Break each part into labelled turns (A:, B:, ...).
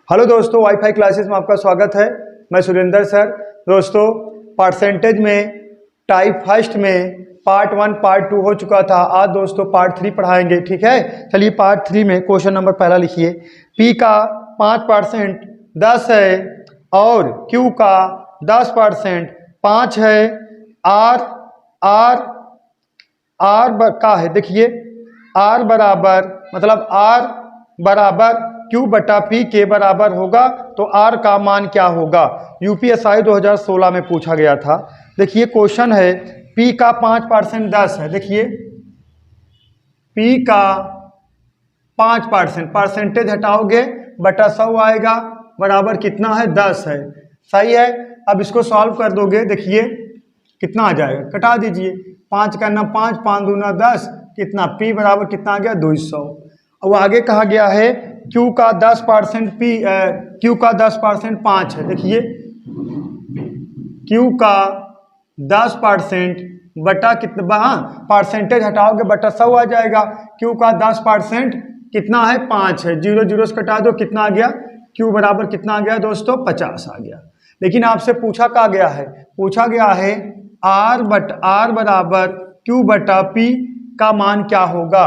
A: Hello दोस्तों, wifi classes में आपका स्वागत है। मैं सुरेंद्र सर। दोस्तों, परसेंटेज में टाइप फर्स्ट में पार्ट 1 पार्ट 2 हो चुका था। आज दोस्तों पार्ट 3 पढ़ाएंगे, ठीक है। चलिए पार्ट 3 में क्वेश्चन नंबर पहला लिखिए। P का 5% 10 है और Q का 10% 5 है। R का है, देखिए R बराबर मतलब R बराबर Q बटा P के बराबर होगा, तो R का मान क्या होगा। यूपीएसआई 2016 में पूछा गया था। देखिए क्वेश्चन है P का 5% 10 है। देखिए P का 5% परसेंटेज हटाओगे बटा 100 आएगा, बराबर कितना है 10 है। सही है। अब इसको सॉल्व कर दोगे, देखिए कितना आ जाएगा, कटा दीजिए। 5 का 9 5, 5 दूना 10, कितना P बराबर कितना आ गया 200। अब आगे कहा गया है Q का 10% Q का 10% 5 है। देखिए Q का 10% बटा कितना, परसेंटेज हटाओगे बटा 100 आ जाएगा। Q का 10% कितना है 5 है। 0 0 से कटा दो, कितना आ गया Q बराबर कितना आ गया दोस्तों 50 आ गया। लेकिन आपसे पूछा क्या गया है, पूछा गया है R बराबर Q बटा P का मान क्या होगा।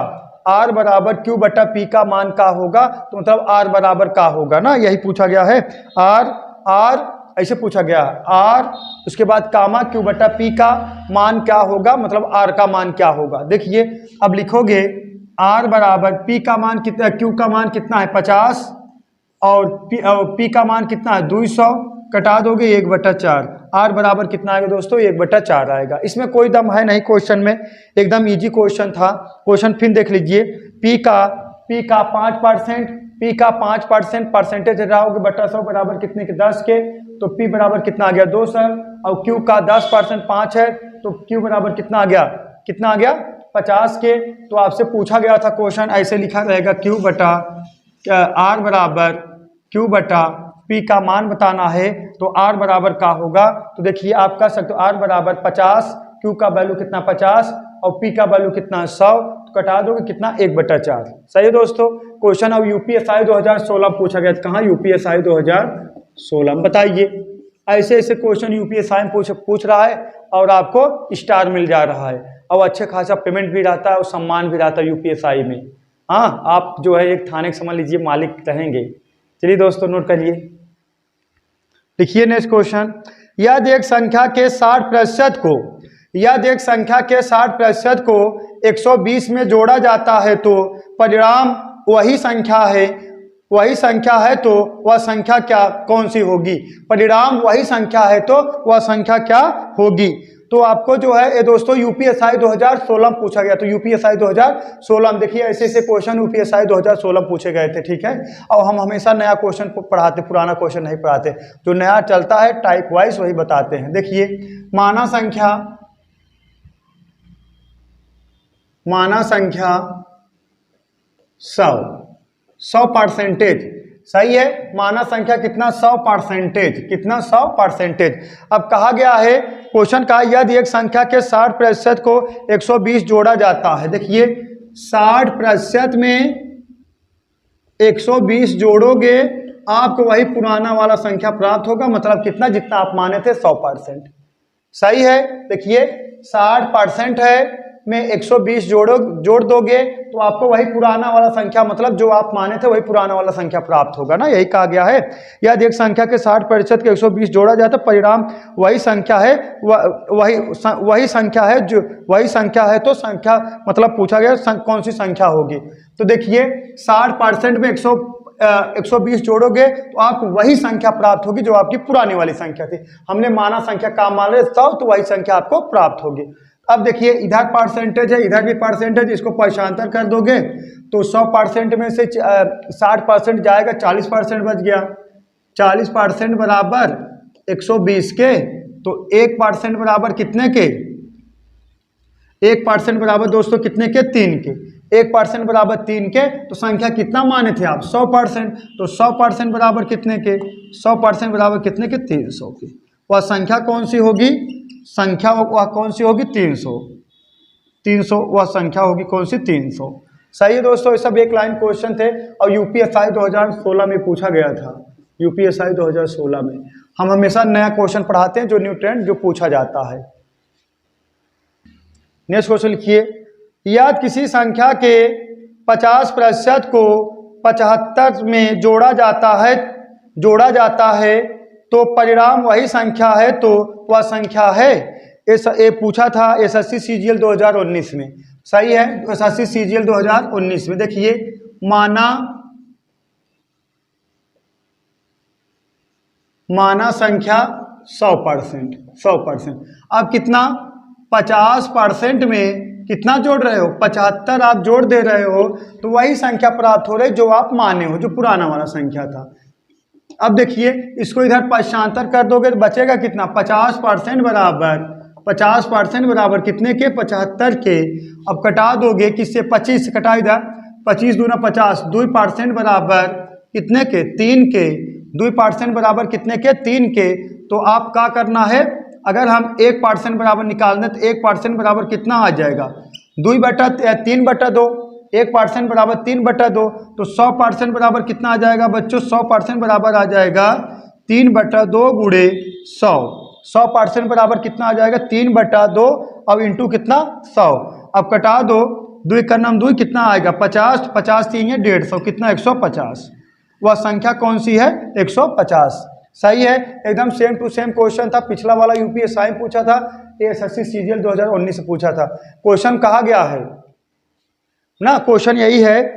A: R बराबर Q बटा P का मान क्या होगा, तो मतलब R बराबर क्या होगा ना, यही पूछा गया है। R ऐसे पूछा गया है R, उसके बाद कामा Q बटा P का मान क्या होगा, मतलब R का मान क्या होगा। देखिए अब लिखोगे R बराबर P का मान कितना, Q का मान कितना है 50 और P का मान कितना है 200, कटा दोगे 1/4। R बराबर कितना आएगा दोस्तों 1/4 आएगा। इसमें कोई दम है नहीं, क्वेश्चन में एकदम इजी क्वेश्चन था। क्वेश्चन फिर देख लीजिए। P का 5% परसेंटेज हटाओगे बटा 100 बराबर कितने के 10 के, तो P बराबर कितना आ गया 200। और Q का 10% 5 है, तो Q बराबर कितना आ गया 50 के। तो आपसे पूछा गया था क्वेश्चन ऐसे लिखा रहेगा Q बटा R बराबर Q बटा P का मान बताना है, तो R बराबर क्या होगा। तो देखिए आप कह सकते हो R बराबर 50, Q का वैल्यू कितना 50 और P का वैल्यू कितना 100, तो कटा दोगे कितना 1/4। सही है दोस्तों। क्वेश्चन अब यूपीएसआई 2016 पूछा गया। कहाँ यूपीएसआई 2016 बताइए। ऐसे ऐसे क्वेश्चन यूपीएसआई में पूछ रहा है और आपको स्टार मिल जा रहा है और अच्छे खासा पेमेंट भी रहता है और सम्मान भी रहता है यूपीएसआई में। हाँ, आप जो है एक थाने के समझ लीजिए मालिक रहेंगे। चलिए दोस्तों नोट करिए। लिखिए नेक्स्ट क्वेश्चन। यदि एक संख्या के 60% को 120 में जोड़ा जाता है तो परिणाम वही संख्या है तो वह संख्या क्या कौन सी होगी। परिणाम वही संख्या है तो वह संख्या क्या होगी। तो आपको जो है ये दोस्तों यूपीएसआई 2016 में पूछा गया। तो यूपीएसआई 2016 में देखिए ऐसे ऐसे क्वेश्चन यूपीएसआई 2016 में पूछे गए थे, ठीक है। और हम हमेशा नया क्वेश्चन पढ़ाते, पुराना क्वेश्चन नहीं पढ़ाते। जो नया चलता है टाइप वाइज वही बताते हैं। देखिए माना संख्या 100 परसेंटेज। सही है। माना संख्या कितना 100 परसेंटेज। अब कहा गया है क्वेश्चन का, यदि एक संख्या के 60% को 120 जोड़ा जाता है। देखिए 60% में 120 जोड़ोगे आपको वही पुराना वाला संख्या प्राप्त होगा, मतलब कितना जितना आप माने थे 100%। सही है। देखिए 60% है में 120 जोड़ दोगे तो आपको वही पुराना वाला संख्या, मतलब जो आप माने थे वही पुराना वाला संख्या प्राप्त होगा ना, यही कहा गया है। यदि एक संख्या के 60% के 120 जोड़ा जाए तो परिणाम वही संख्या है, वही संख्या है तो संख्या मतलब पूछा गया कौन सी संख्या होगी। तो देखिए 60% में 120 जोड़ोगे तो आपको वही संख्या प्राप्त होगी जो आपकी पुरानी वाली संख्या थी। हमने माना संख्या का मान रहे 100, तो वही संख्या आपको प्राप्त होगी। अब देखिए इधर परसेंटेज है, इधर भी परसेंटेज, इसको पक्षांतर कर दोगे तो 100% में से 60% जाएगा, 40% बच गया। 40% बराबर 120 के, तो 1% बराबर कितने के, 1% बराबर दोस्तों कितने के 3 के। 1% बराबर 3 के, तो संख्या कितना माने थे आप 100%, तो 100% बराबर कितने के, 100% बराबर कितने के 300 के। वह संख्या कौन सी होगी, संख्या वह कौन सी होगी 300 वह संख्या होगी कौन सी 300। सही है दोस्तों। ये सब एक लाइन क्वेश्चन थे और यूपीएसआई 2016 में पूछा गया था। यूपीएसआई 2016 में। हम हमेशा नया क्वेश्चन पढ़ाते हैं, जो न्यू ट्रेंड जो पूछा जाता है। नेक्स्ट क्वेश्चन लिखिए, यदि किसी संख्या के 50% को 75 में जोड़ा जाता है तो परिणाम वही संख्या है, तो वह संख्या है। ये पूछा था एसएससी सीजीएल 2019 में। सही है, एसएससी सीजीएल 2019 में। देखिए, माना संख्या 100%। अब कितना 50% में कितना जोड़ रहे हो, 75 आप जोड़ दे रहे हो, तो वही संख्या प्राप्त हो रही जो आप माने हो, जो पुराना वाला संख्या था। अब देखिए, इसको इधर पक्षांतर कर दोगे तो बचेगा कितना, 50% बराबर कितने के, 75 के। अब कटा दोगे किससे, 25 से कटा, इधर 25 दूना 50, 2% बराबर कितने के, 3 के। 2% बराबर कितने के, 3 के। तो आप क्या करना है, अगर हम 1% बराबर निकाल दें तो 1% बराबर कितना आ जाएगा, 2/3/2। 1% बराबर 3/2, तो 100% बराबर कितना आ जाएगा बच्चों, 100% बराबर आ जाएगा 3/2 गुणे 100। 100% बराबर कितना आ जाएगा, 3/2। अब इंटू कितना, 100। अब कटा दो, 2 का नाम 2 कितना आएगा, 50। 50 3 है 150, कितना 150। वह संख्या कौन सी है, 150। सही है, एकदम सेम टू सेम क्वेश्चन था। पिछला वाला यूपीएसआई में पूछा था, एसएससी सीजीएल 2019 से पूछा था। क्वेश्चन कहा गया है ना, क्वेश्चन यही है,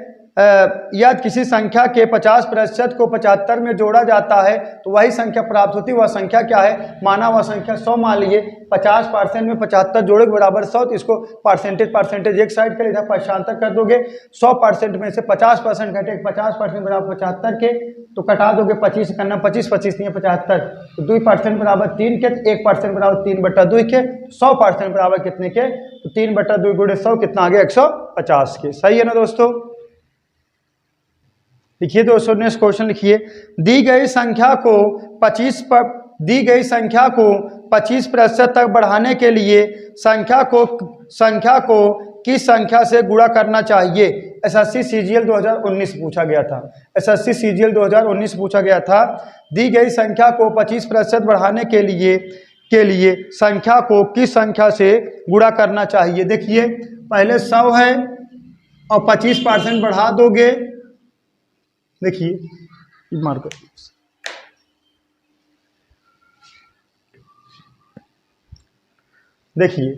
A: यदि किसी संख्या के 50% को 75 में जोड़ा जाता है तो वही संख्या प्राप्त होती है। वह संख्या क्या है, माना वह संख्या 100 मान लीजिए। 50% में 75 जोड़े के बराबर 100, तो इसको परसेंटेज एक साइड के लिए इधर पक्षांतर कर दोगे। 100% में से 50% घटे, 50% बराबर 75 के, तो कटा दोगे 25 करना, 25 नहीं है 75, तो 2% बराबर 3 के, 1% बराबर 3/2 के। 100% बराबर कितने के, तो 3/2 गुणे 100 कितना आ गया, 150 के। सही है ना दोस्तों। लिखिए दोस्तों, नेक्स्ट क्वेश्चन लिखिए, दी गई संख्या को 25% तक बढ़ाने के लिए संख्या को किस संख्या से गुणा करना चाहिए। एसएससी सीजीएल 2019 पूछा गया था। एसएससी सीजीएल 2019 पूछा गया था, दी गई संख्या को 25% बढ़ाने के लिए संख्या को किस संख्या से गुणा करना चाहिए। देखिए, पहले 100 है और 25% बढ़ा दोगे। देखिए, मार कर देखिए,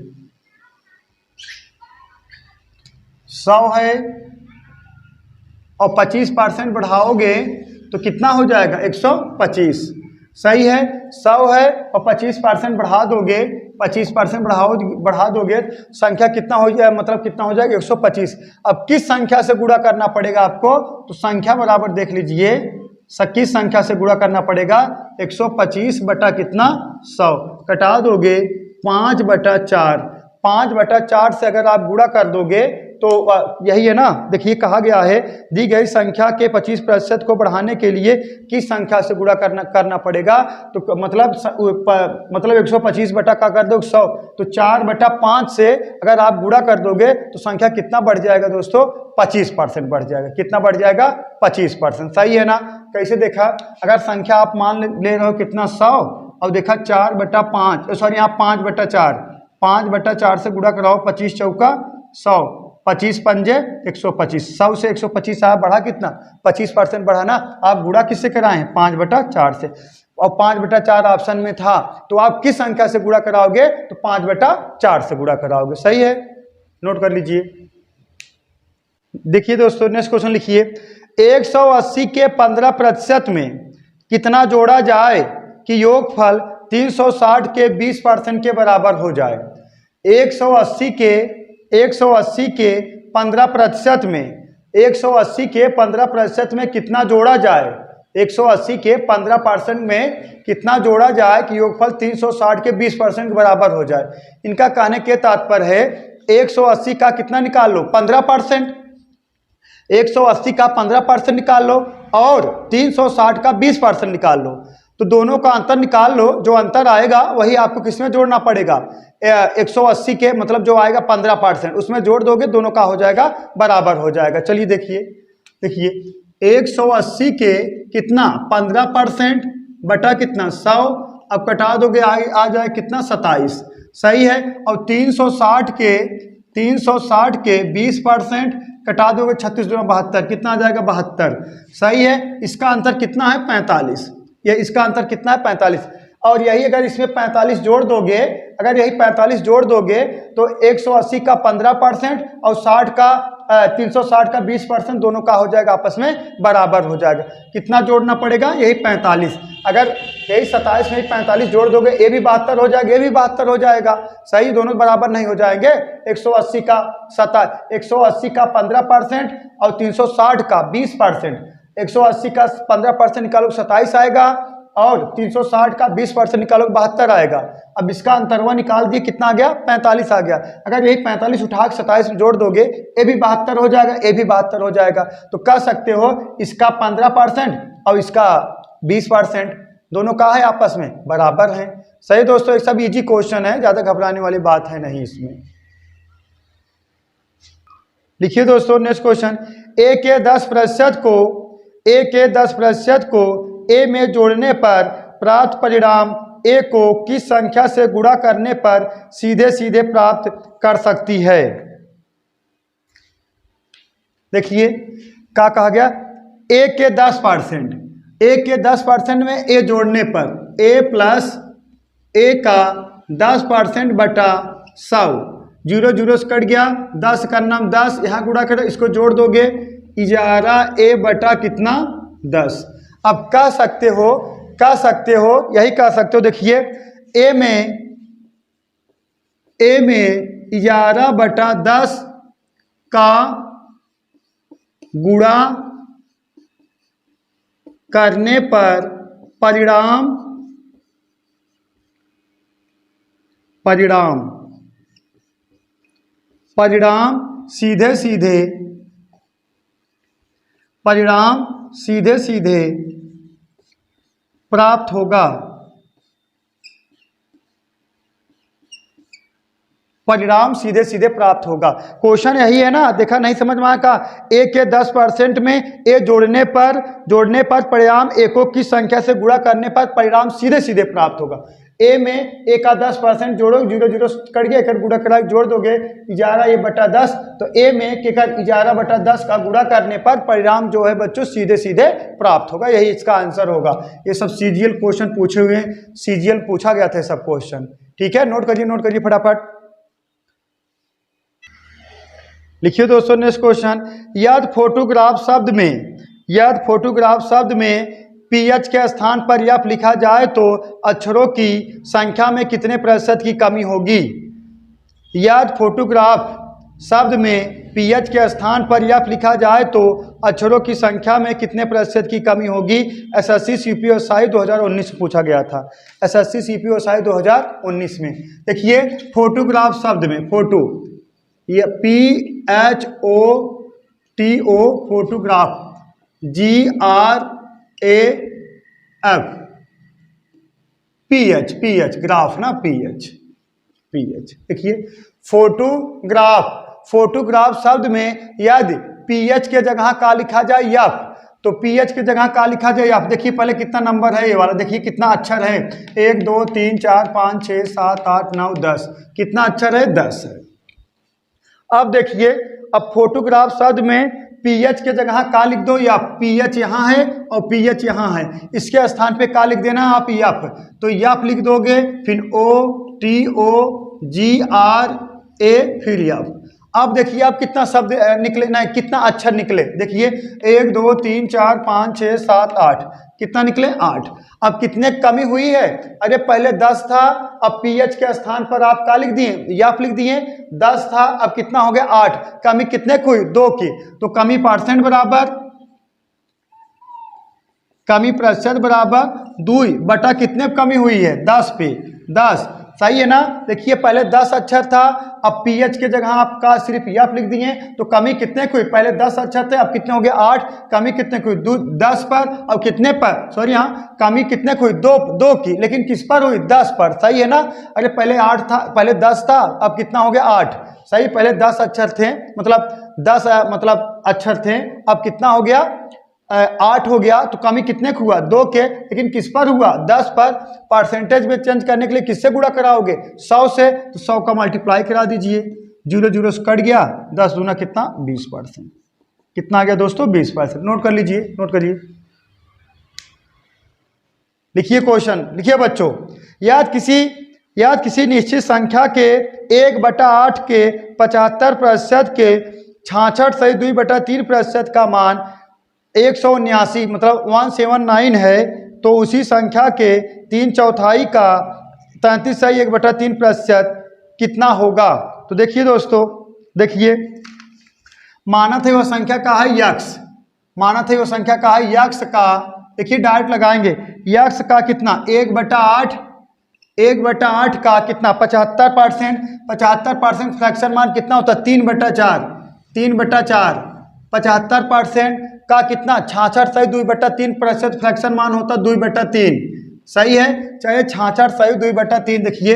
A: 100 है और 25% बढ़ाओगे तो कितना हो जाएगा, 125। सही है, 100 है और 25% बढ़ा दोगे, 25% बढ़ा दोगे, संख्या कितना हो जाएगा, मतलब कितना हो जाएगा, 125। अब किस संख्या से गुणा करना पड़ेगा आपको, तो संख्या बराबर देख लीजिए, किस संख्या से गुणा करना पड़ेगा, 125 बटा कितना, 100। कटा दोगे 5/4। 5/4 से अगर आप गुणा कर दोगे तो यही है ना। देखिए, कहा गया है, दी गई संख्या के 25% को बढ़ाने के लिए किस संख्या से गुणा करना पड़ेगा, तो मतलब 125 बटा का कर दो 100, तो 4/5 से अगर आप गुणा कर दोगे तो संख्या कितना बढ़ जाएगा दोस्तों, 25% बढ़ जाएगा। कितना बढ़ जाएगा, 25%। सही है ना। कैसे देखा, अगर संख्या आप मान ले रहे हो कितना, 100, और देखा 4/5, सॉरी यहाँ 5/4। 5/4 से गुणा कराओ, 25 चौका 100, 25 पंजे 125। 100 से 125 आया, बढ़ा कितना, 25% बढ़ा ना। आप गुणा किससे कराएं, 5/4 से, और 5/4 ऑप्शन में था, तो आप किस संख्या से गुणा कराओगे, तो 5/4 से गुणा कराओगे। सही है, नोट कर लीजिए। देखिए दोस्तों, नेक्स्ट क्वेश्चन लिखिए, 180 के 15% में कितना जोड़ा जाए कि योगफल 360 के 20% के बराबर हो जाए। 180 के 15% में, 180 के 15% में कितना जोड़ा जाए, 180 के 15% में कितना जोड़ा जाए कि योगफल 360 के 20% के बराबर हो जाए। इनका कहने के तात्पर्य है, 180 का कितना निकाल लो, 15%। 180 का 15% निकाल लो और 360 का 20% निकाल लो, तो दोनों का अंतर निकाल लो। जो अंतर आएगा वही आपको किसमें जोड़ना पड़ेगा, 180 के मतलब जो आएगा 15%, उसमें जोड़ दोगे, दोनों का हो जाएगा, बराबर हो जाएगा। चलिए देखिए, 180 के कितना 15% बटा कितना 100, अब कटा दोगे आ जाए कितना 27, सही है। और 360 के 20% कटा दोगे 36 दूना 72, कितना आ जाएगा 72, सही है। इसका अंतर कितना है 45, ये इसका अंतर कितना है 45। और यही अगर इसमें 45 जोड़ दोगे, अगर यही 45 जोड़ दोगे तो 180 का 15% और 360 का 20% दोनों का हो जाएगा आपस में बराबर हो जाएगा। कितना जोड़ना पड़ेगा, यही 45। अगर यही 27 में 45 जोड़ दोगे ये भी 72 हो जाएगा, ये भी 72 हो जाएगा, सही। दोनों बराबर नहीं हो जाएंगे। 180 का 15% और 360 का 20%, 180 का 15% निकालो 27 आएगा और 360 का 20% निकालो 72 आएगा। अब इसका अंतरवा निकाल दिए, कितना आ गया 45 आ गया। अगर यही 45 उठा के 27 में जोड़ दोगे ये भी 72 हो जाएगा, ये भी 72 हो जाएगा। तो कह सकते हो इसका 15% और इसका 20% दोनों का है आपस में बराबर है, सही दोस्तों। एक सब इजी क्वेश्चन है, ज्यादा घबराने वाली बात है नहीं इसमें। लिखिए दोस्तों नेक्स्ट क्वेश्चन, a के 10% को a में जोड़ने पर प्राप्त परिणाम a को किस संख्या से गुणा करने पर सीधे सीधे प्राप्त कर सकती है। देखिए क्या कहा गया, a के 10% में a जोड़ने पर a प्लस a का 10% बटा 100, 0 0 से कट गया, 10 का नाम 10, यहाँ गुणा करो, इसको जोड़ दोगे 11a बटा कितना 10। अब कह सकते हो यही कह सकते हो। देखिए a में 11 बटा 10 का गुणा करने पर परिणाम सीधे सीधे प्राप्त होगा। परिणाम सीधे सीधे प्राप्त होगा। क्वेश्चन यही है ना, देखा नहीं समझ में आया। a के 10% में a जोड़ने पर परिणाम a को किस संख्या से गुणा करने पर परिणाम सीधे सीधे प्राप्त होगा। a में a का 10% जोड़ो, 0 0 कट गया, एक गुणा करा जोड़ दोगे 11a बटा 10, तो a में 11 बटा 10 का गुणा करने पर परिणाम जो है बच्चों सीधे सीधे प्राप्त होगा। यही इसका आंसर होगा। ये सब सीजीएल क्वेश्चन पूछे हुए हैं, सीजीएल पूछा गया था सब क्वेश्चन, ठीक है। नोट करिए फटाफट। लिखिए दोस्तों नेक्स्ट क्वेश्चन, यदि फोटोग्राफ शब्द में पीएच के स्थान पर यफ लिखा जाए तो अक्षरों की संख्या में कितने प्रतिशत की कमी होगी। यदि फोटोग्राफ शब्द में पीएच के स्थान पर यफ लिखा जाए तो अक्षरों की संख्या में कितने प्रतिशत की कमी होगी। एसएससी सीपीओ 2019 पूछा गया था, एसएससी सीपीओ 2019 में। देखिए फोटोग्राफ शब्द में फोटो, ये PHOTO photograph, GRAF, PH graph ना, PH। देखिए फोटोग्राफ शब्द में यदि PH के जगह का लिखा जाए यफ, तो PH की जगह का लिखा जाए यफ। देखिए पहले कितना नंबर है ये वाला, देखिए कितना अक्षर है, 1 2 3 4 5 6 7 8 9 10, कितना अक्षर है 10 है। अब देखिए, अब फोटोग्राफ शब्द में पीएच के जगह का लिख दो या पीएच यहाँ है और पीएच यहाँ है, इसके स्थान पे का लिख देना आप यफ, तो यफ लिख दोगे, फिर OTOGRA फिर यफ। अब देखिए आप कितना शब्द निकले, नहीं कितना अक्षर निकले। देखिए 1 2 3 4 5 6 7 8, कितना निकले 8। अब कितने कमी हुई है, अरे पहले 10 था, अब पीएच के स्थान पर आप का लिख दिए यफ लिख दिए, 10 था, अब कितना हो गया 8। कमी कितने की हुई 2 की, तो कमी % बराबर, कमी प्रतिशत बराबर 2 बटा कितने कमी हुई है 10 पे 10, सही है ना। देखिए पहले 10 अक्षर था, अब पीएच के जगह आपका सिर्फ यफ लिख दिए, तो कमी कितने की हुई, पहले 10 अक्षर थे, अब कितने हो गए 8, कमी कितने की हुई 10 पर, अब कितने पर, सॉरी यहाँ कमी कितने की हुई 2 की, लेकिन किस पर हुई 10 पर, सही है ना। अरे पहले 8 था, पहले 10 था, अब कितना हो गया 8, सही। पहले 10 अक्षर थे, मतलब 10 मतलब अक्षर थे, अब कितना हो गया 8 हो गया तो कमी कितने को हुआ 2 के, लेकिन किस पर हुआ 10 पर। परसेंटेज में चेंज करने के लिए किससे गुणा कराओगे 100 से, तो 100 का मल्टीप्लाई करा दीजिए, 0 0 से कट गया, 10 दूना कितना 20%। कितना आ गया दोस्तों 20%। नोट कर लीजिए, नोट करिए, लिखिए क्वेश्चन, लिखिए बच्चों। याद किसी निश्चित संख्या के 1/8 के 75% के 66.2/3% का मान 179 मतलब 179 है, तो उसी संख्या के 3/4 का 33.1/3% कितना होगा। तो देखिए दोस्तों, देखिए मानत है वह संख्या का है यक्स, मानत है वह संख्या का है यक्स का, देखिए डायरेक्ट लगाएंगे, यक्स का कितना 1/8 का कितना 75%, 75% फ्रैक्शन मान कितना होता है 3/4, 75% का कितना 66.2/3% फ्रैक्शन मान होता है 2/3। सही है, चाहे 66.2/3, देखिए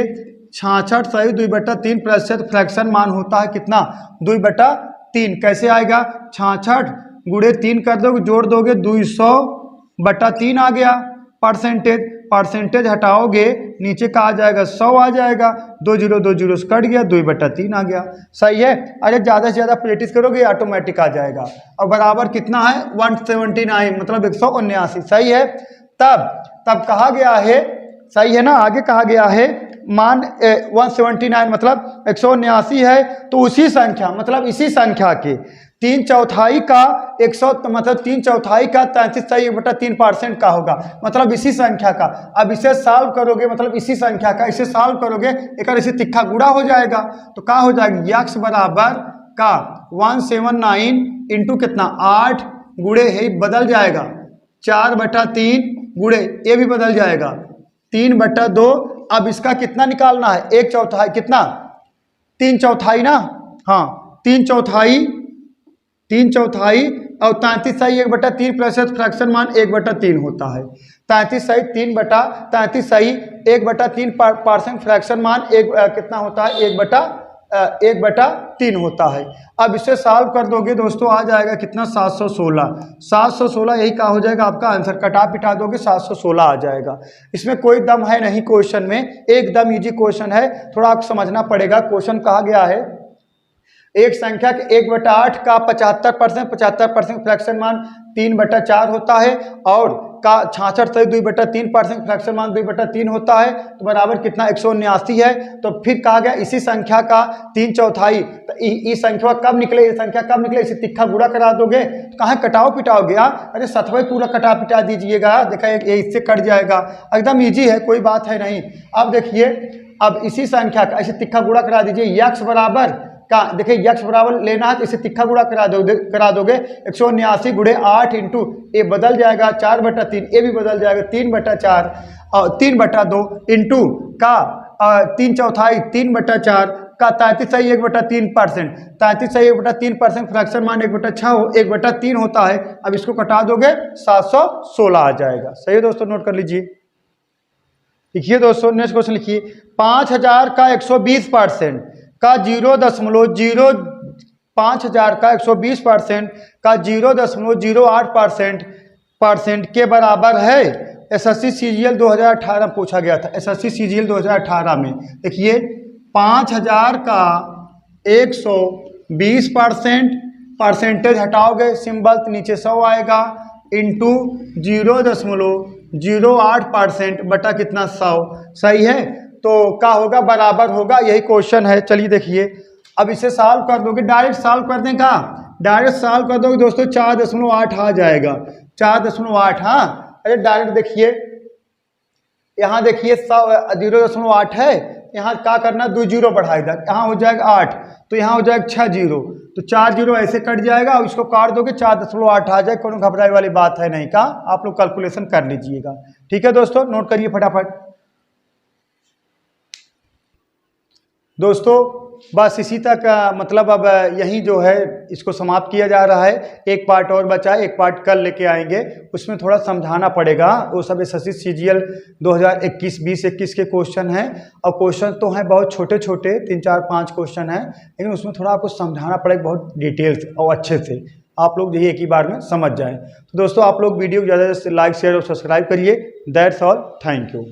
A: 66.2/3% फ्रैक्शन मान होता है कितना 2/3। कैसे आएगा 66 गुणे 3 कर दोगे, जोड़ दोगे 200/3 आ गया। परसेंटेज हटाओगे नीचे का आ जाएगा 100 आ जाएगा, 2 0 से कट गया, 2/3 आ गया। सही है, अरे ज़्यादा से ज़्यादा प्रैक्टिस करोगे ऑटोमेटिक आ जाएगा। और बराबर कितना है 179 मतलब 179। सही है, तब कहा गया है, सही है ना, आगे कहा गया है मान 179 मतलब 179 है, तो उसी संख्या मतलब इसी संख्या के 3/4 का 100 मतलब 3/4 का 33.1/3% का होगा, मतलब इसी संख्या का। अब इसे सॉल्व करोगे मतलब इसी संख्या का इसे सॉल्व करोगे, एक इसे तिक्का गुणा हो जाएगा, तो क्या हो जाएगा यक्स बराबर का 179 इंटू कितना 8 गुणे है बदल जाएगा 4/3 गुणे ये भी बदल जाएगा 3/2। अब इसका कितना निकालना है 1/4 कितना 3/4 ना, हाँ 3/4 और 33.1/3% फ्रैक्शन मान 1/3 होता है। 33.1/3% फ्रैक्शन मान कितना होता है 1/3 होता है। अब इसे सॉल्व कर दोगे दोस्तों आ जाएगा कितना 716 यही का हो जाएगा आपका आंसर। कटा पिटा दोगे 716 आ जाएगा। इसमें कोई दम है नहीं क्वेश्चन में, एकदम इजी क्वेश्चन है, थोड़ा आपको समझना पड़ेगा। क्वेश्चन कहा गया है एक संख्या के 1/8 का 75% फ्रैक्शन मान 3/4 होता है और का 66.2/3% फ्रैक्शन मान 2/3 होता है, तो बराबर कितना 179 है। तो फिर कहा गया इसी संख्या का 3/4, तो इस संख्या कब निकले, ये संख्या कब निकले, इसे तिक्का गुणा करा दोगे तो कहाँ कटाओ पिटाओगे, अरे 7वां पूरा कटा पिटा दीजिएगा, देखा ये इससे कट जाएगा, एकदम ईजी है, कोई बात है नहीं। अब देखिए, अब इसी संख्या का ऐसे तिक्का गुणा करा दीजिए, यक्स बराबर का देखिए यक्स बराबर लेना है तो इसे तिक्का गुणा करा दोगे 179 गुणे 8 इंटू ये बदल जाएगा 4/3, ये भी बदल जाएगा 3/4 और 3/2 इंटू का 3/4 3/4 का 33.1/3%, 33.1/3% फ्रैक्शन मान 1/3 होता है। अब इसको कटा दोगे 716 आ जाएगा। सही है दोस्तों, नोट कर लीजिए। लिखिए दोस्तों नेक्स्ट क्वेश्चन लिखिए, 5000 का 120% का 5000 का 120% का 0.08% के बराबर है। एसएससी सीजीएल 2018 पूछा गया था, एसएससी सीजीएल 2018 में। देखिए 5000 का 120% परसेंटेज हटाओगे सिंबल तो नीचे 100 आएगा इंटू 0.08% बटा कितना 100। सही है, तो क्या होगा बराबर होगा, यही क्वेश्चन है। चलिए देखिए, अब इसे सॉल्व कर दोगे, डायरेक्ट सॉल्व कर दें का, डायरेक्ट सॉल्व कर दोगे दोस्तों 4.8 आ जाएगा 4.8। हाँ अरे डायरेक्ट देखिए, यहाँ देखिए 0.8 है, यहाँ क्या करना 2 जीरो बढ़ा इधर, यहाँ हो जाएगा 8 तो यहाँ हो जाएगा 6 जीरो, तो 4 जीरो ऐसे कट जाएगा और इसको काट दोगे 4.8 आ जाएगा। कोई घबराने वाली बात है नहीं का, आप लोग कैलकुलेशन कर लीजिएगा। ठीक है दोस्तों, नोट करिए फटाफट। दोस्तों बस इसी तक मतलब अब यही जो है इसको समाप्त किया जा रहा है। एक पार्ट और बचा है, एक पार्ट कल लेके आएंगे, उसमें थोड़ा समझाना पड़ेगा। वो सब एसएससी सीजीएल 2021 के क्वेश्चन हैं और क्वेश्चन तो हैं बहुत छोटे छोटे, 3 4 5 क्वेश्चन हैं, लेकिन उसमें थोड़ा आपको समझाना पड़ेगा बहुत डिटेल्स और अच्छे से। आप लोग यही एक ही बार में समझ जाएं। तो दोस्तों आप लोग वीडियो को ज़्यादा से लाइक शेयर और सब्सक्राइब करिए। That's all, thank you.